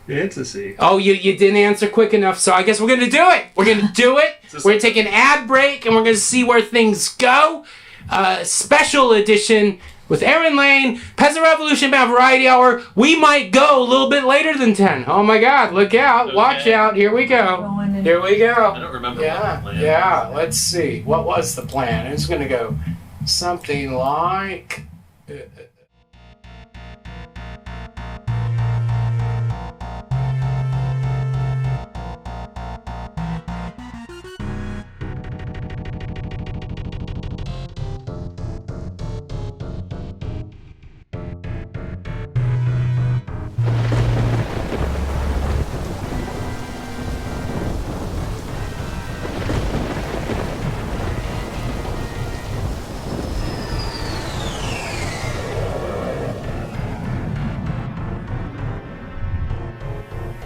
Fantasy. Oh, you didn't answer quick enough, so I guess we're going to do it. We're going to do it. We're going to take an ad break, and we're going to see where things go. Special edition with Erin Lehn, Peasant Revolution Band Variety Hour. We might go a little bit later than 10. Oh my God, look out. Okay. Watch out. Here we go. Here we go. I don't remember what the plan was. Let's see. What was the plan? It's going to go something like...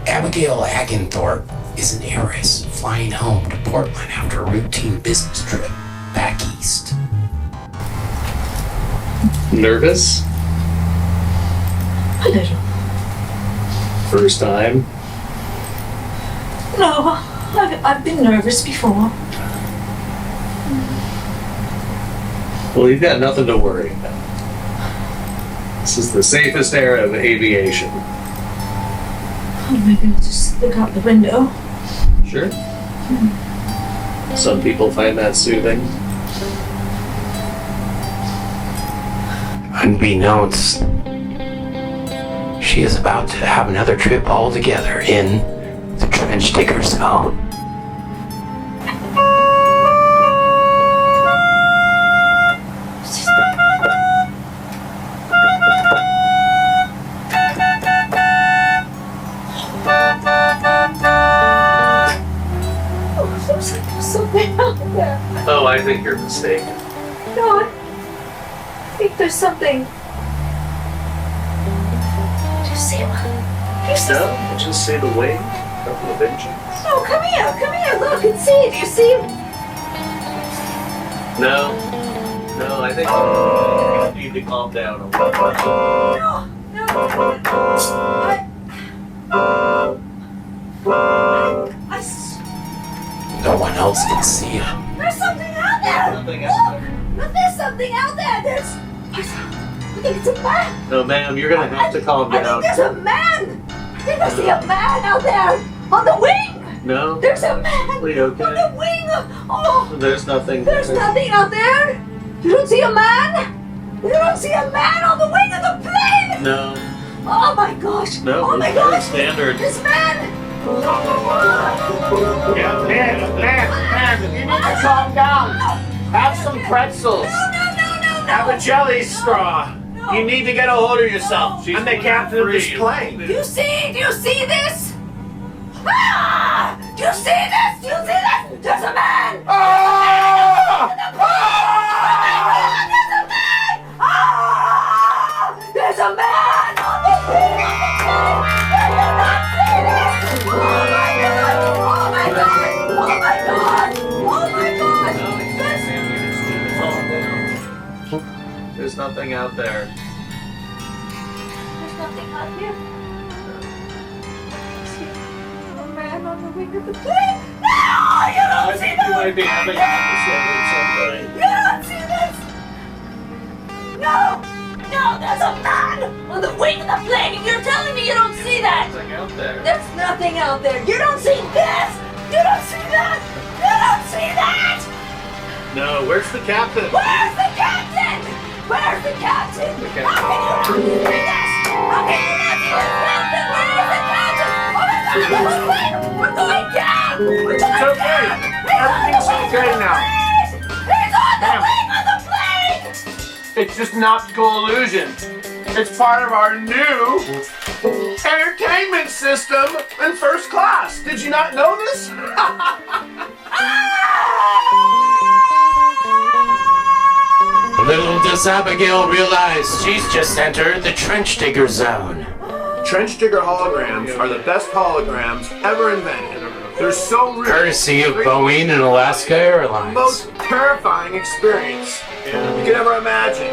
Abigail Agenthorpe is an heiress flying home to Portland after a routine business trip back east. Nervous? A little. First time? No, I've been nervous before. Well, you've got nothing to worry about. This is the safest era of aviation. Oh, maybe I'll just look out the window. Sure. Some people find that soothing. Unbeknownst, she is about to have another trip altogether in the trench digger zone. Oh, I think you're mistaken. No, I think there's something. Do you see one? No, just say the wave of the vengeance. No, come here, look and see. Do you see? No, I think you need to calm down a little. No one else can see him. There's something out there! Look, there's something out there! I think it's a man! No, ma'am, you're gonna have to calm down. I think there's a man! I think I see a man out there! On the wing! No? There's a man! Are you okay? On the wing! Oh! There's nothing. There's nothing out there! You don't see a man? You don't see a man on the wing of the plane! No. Oh my gosh! No, oh my gosh! Standard. This man! Yeah, man, you need to calm down. Have some pretzels. No. Have a jelly straw. You need to get a hold of yourself. I'm the captain of this plane. Do you see this? Ah! Do you see this? There's a man! Ah! There's a man on the plane! Can you not see this? Oh my god! There's nothing out there. There's nothing out here. A man on the wing of the plane. No! You don't see this! You might be having an episode with somebody. You don't see this! No, there's a man on the wing of the plane. You're telling me you don't see that? There's nothing out there. There's nothing out there. You don't see this! You don't see that! You don't see that! No, where's the captain? Where's the captain? Where's the captain? How can you not see this? How can you not see this captain? Where is the captain? Oh my god, we're going down! It's okay. Everything's okay now. He's on the wing of the plane! It's just an optical illusion. It's part of our new entertainment system in first class. Did you not know this? Little does Abigail realize she's just entered the trench digger zone. Trench digger holograms are the best holograms ever invented. They're so real. Courtesy of Boeing and Alaska Airlines. Most terrifying experience you could ever imagine.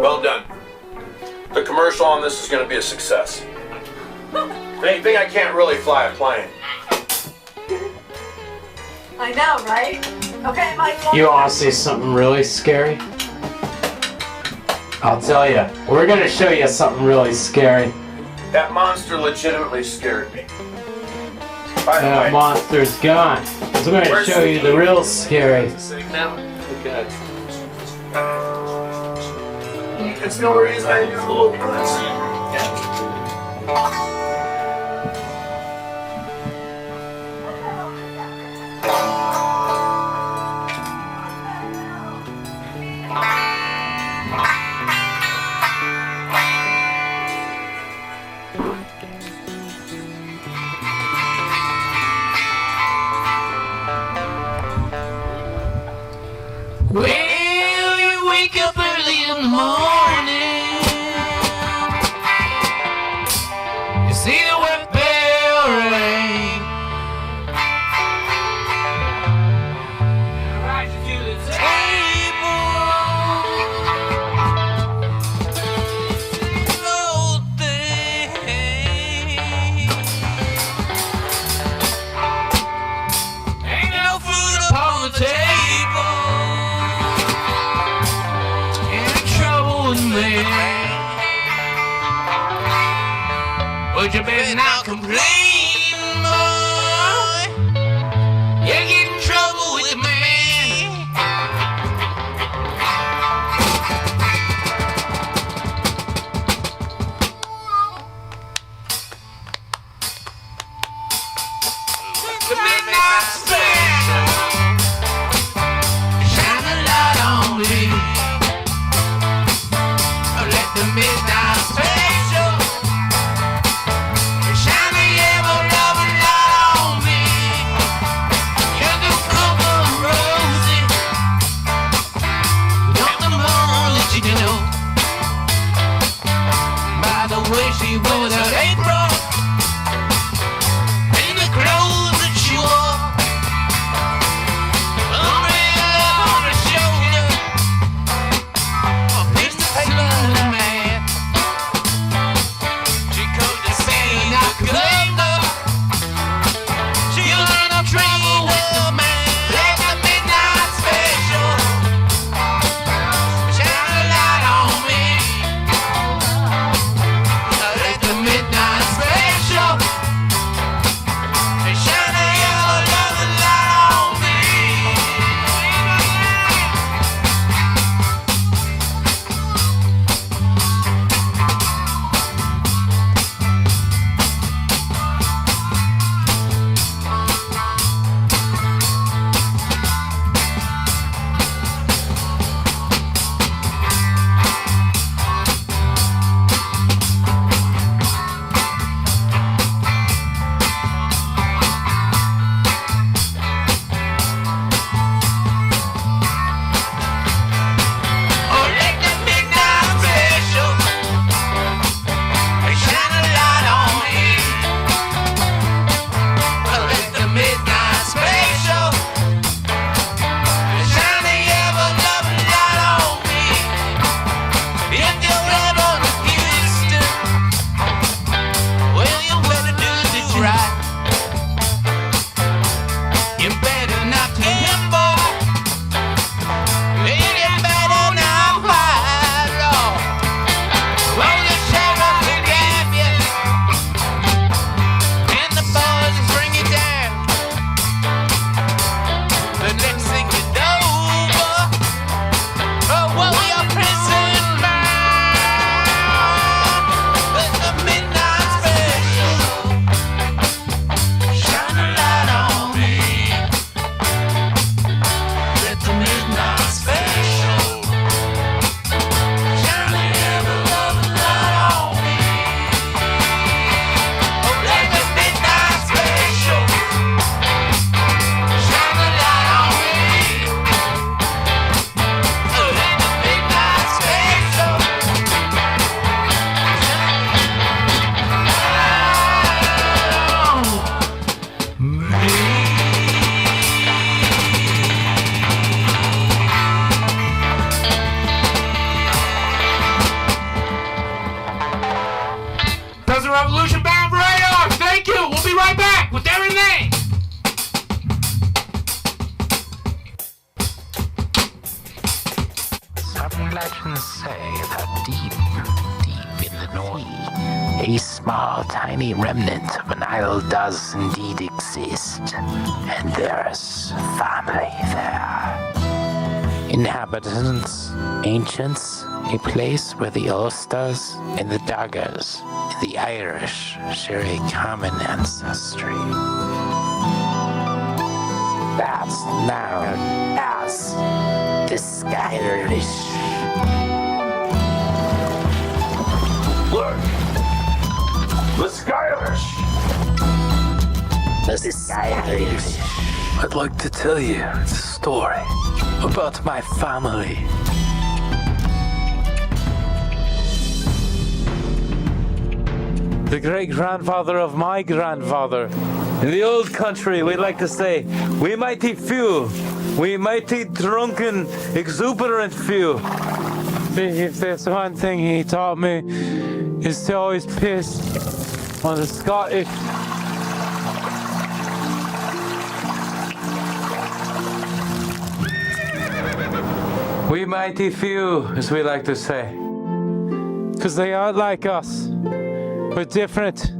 Well done. The commercial on this is going to be a success. They think I can't really fly a plane. I know, right? Okay, Mike. You want to see something really scary? I'll tell you. We're going to show you something really scary. That monster legitimately scared me. By the That way, monster's gone. So I'm going to show you the real scary. okay. It's no reason I do a little Well, you wake up early in the morning. You see the work bell ring. Right to the table. Old thing. Ain't no food upon the table. But you better not complain, boy. You get in trouble with the man. The midnight special. Shine a light on me. Let the midnight special. She wore her apron and the clothes that she wore. Umbrella on her shoulder, a piece of lonely man. She comes to say not good enough. She'll learn no trouble with the man. Let the midnight special shine a light on me. Midnight Revolution bound for radar. Thank you. We'll be right back with Erin and Lehn. Some legends say that deep in the north, a small, tiny remnant of an isle does indeed exist, and there's family there. Inhabitants, ancients, a place where the Ulsters and the Daggers and the Irish share a common ancestry. That's known as the Skyrish. Look! The Skyrish! The Skyrish. I'd like to tell you a story about my family. The great-grandfather of my grandfather. In the old country, we'd like to say, we mighty few, we mighty drunken, exuberant few. If there's one thing he taught me, is to always piss on the Scottish. We mighty few, as we like to say. Because they aren't like us. We're different.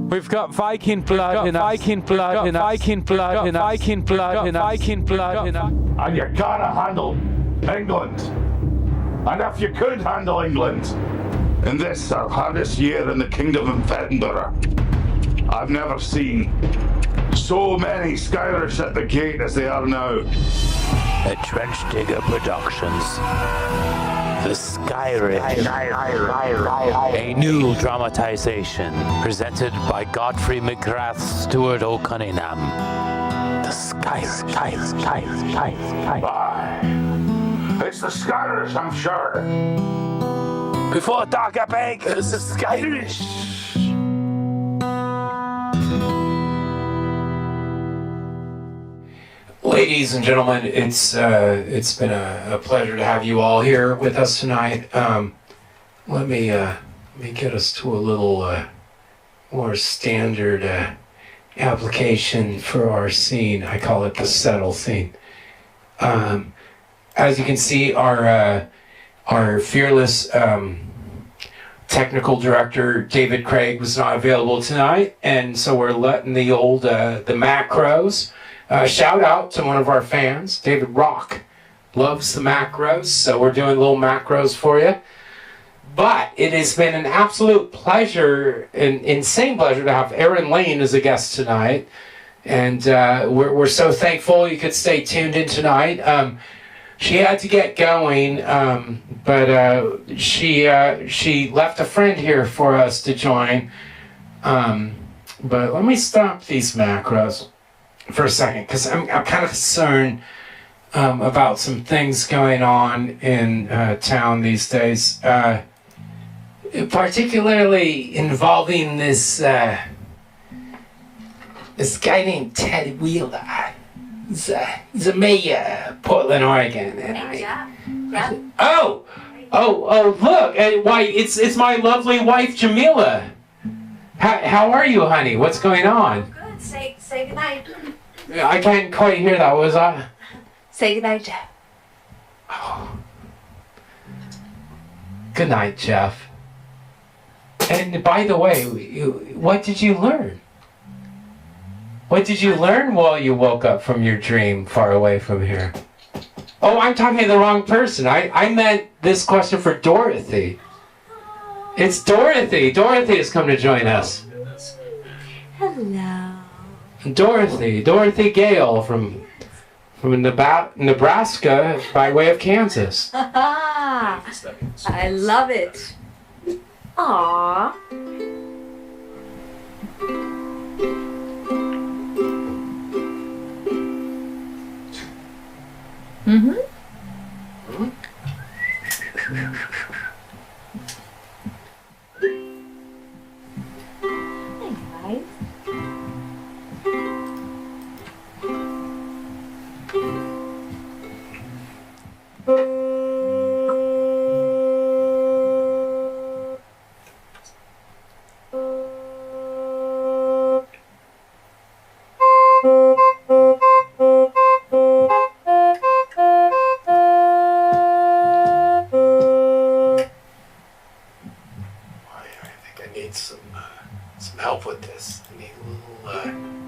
We've got Viking blood in us. Viking blood in us. Viking blood in us. Viking blood in us. Viking blood in us. And you gotta handle England. And if you could handle England in this our hardest year in the Kingdom of Edinburgh, I've never seen so many Skyrish at the gate as they are now. The Trench Digger Productions. The Skyrish. A new dramatization presented by Godfrey McGrath Stewart O'Cunningham. The Skyrish. It's the Skyrish, I'm sure. Before Darker Bank, it's the Skyrish. Ladies and gentlemen, it's been a pleasure to have you all here with us tonight. Let me get us to a little more standard application for our scene. I call it the settle scene. As you can see, our fearless technical director David Craig was not available tonight, and so we're letting the old the macros. Shout out to one of our fans, David Rock, loves the macros, so we're doing little macros for you. But it has been an absolute pleasure, an insane pleasure, to have Erin and Lehn as a guest tonight, and we're so thankful you could stay tuned in tonight. She had to get going, but she left a friend here for us to join. But let me stop these macros for a second, because I'm kind of concerned about some things going on in town these days, particularly involving this guy named Ted Wheeler. He's a mayor, Portland, Oregon, and Oh, look! Why, it's my lovely wife, Cebula. How are you, honey? What's going on? Good. Say goodnight. I can't quite hear that. What was that? Say goodnight, Jeff. Oh. Good night, Jeff. And by the way, what did you learn? What did you learn while you woke up from your dream far away from here? Oh, I'm talking to the wrong person. I meant this question for Dorothy. It's Dorothy. Dorothy has come to join us. Hello. Dorothy Gale from Nebraska by way of Kansas. I love it. Aww. Mm-hmm. Hey, guys. need some help with this. I need a little.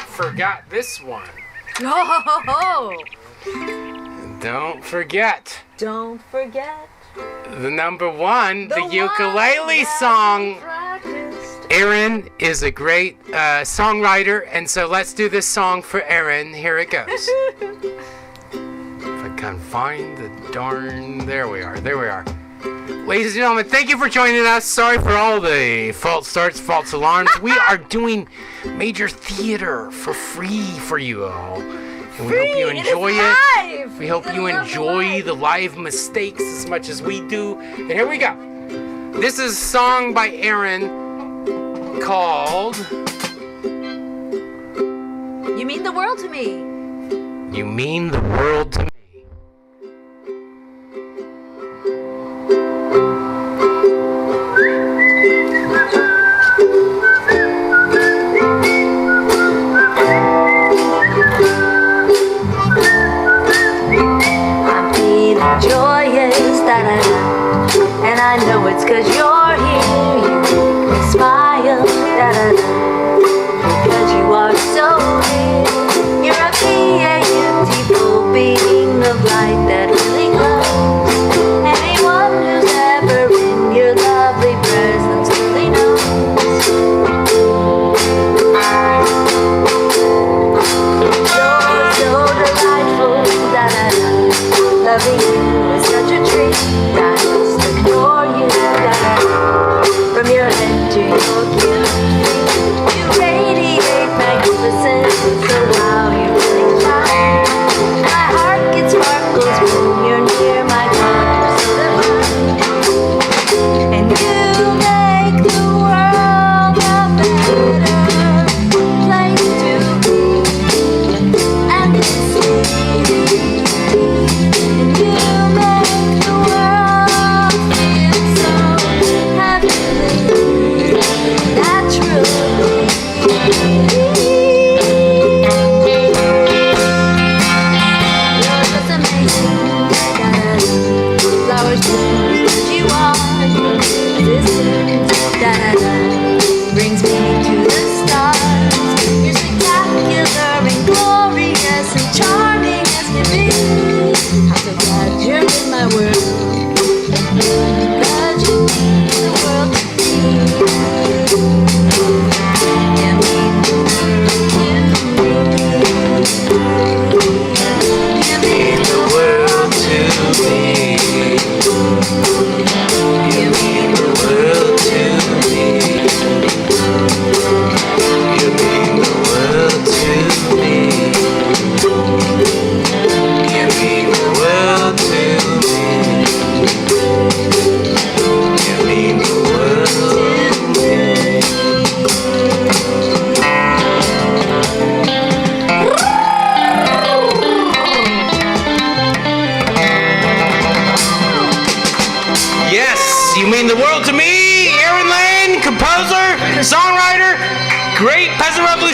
Forgot this one. Oh! Don't forget. Don't forget. The number one, the ukulele song. Erin is a great songwriter, and so let's do this song for Erin. Here it goes. If I can find the darn... There we are. There we are. Ladies and gentlemen, thank you for joining us. Sorry for all the false starts, false alarms. We are doing major theater for free for you all. And we hope you enjoy it. We hope you enjoy the live mistakes as much as we do. And here we go. This is a song by Erin called... You Mean the World to Me. You Mean the World to Me.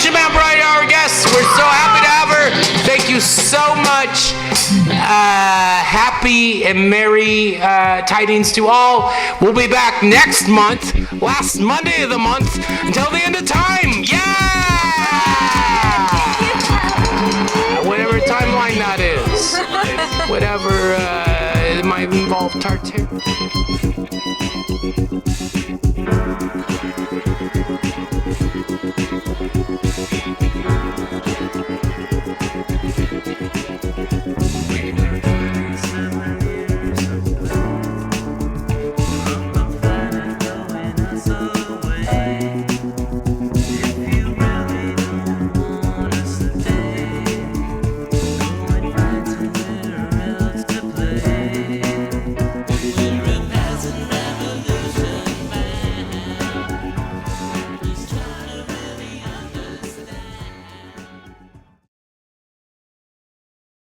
Station Man Bright, our guest. We're so happy to have her. Thank you so much. Happy and merry tidings to all. We'll be back next month, last Monday of the month, until the end of time. Yeah! Whatever timeline that is. Whatever, it might involve Tartare.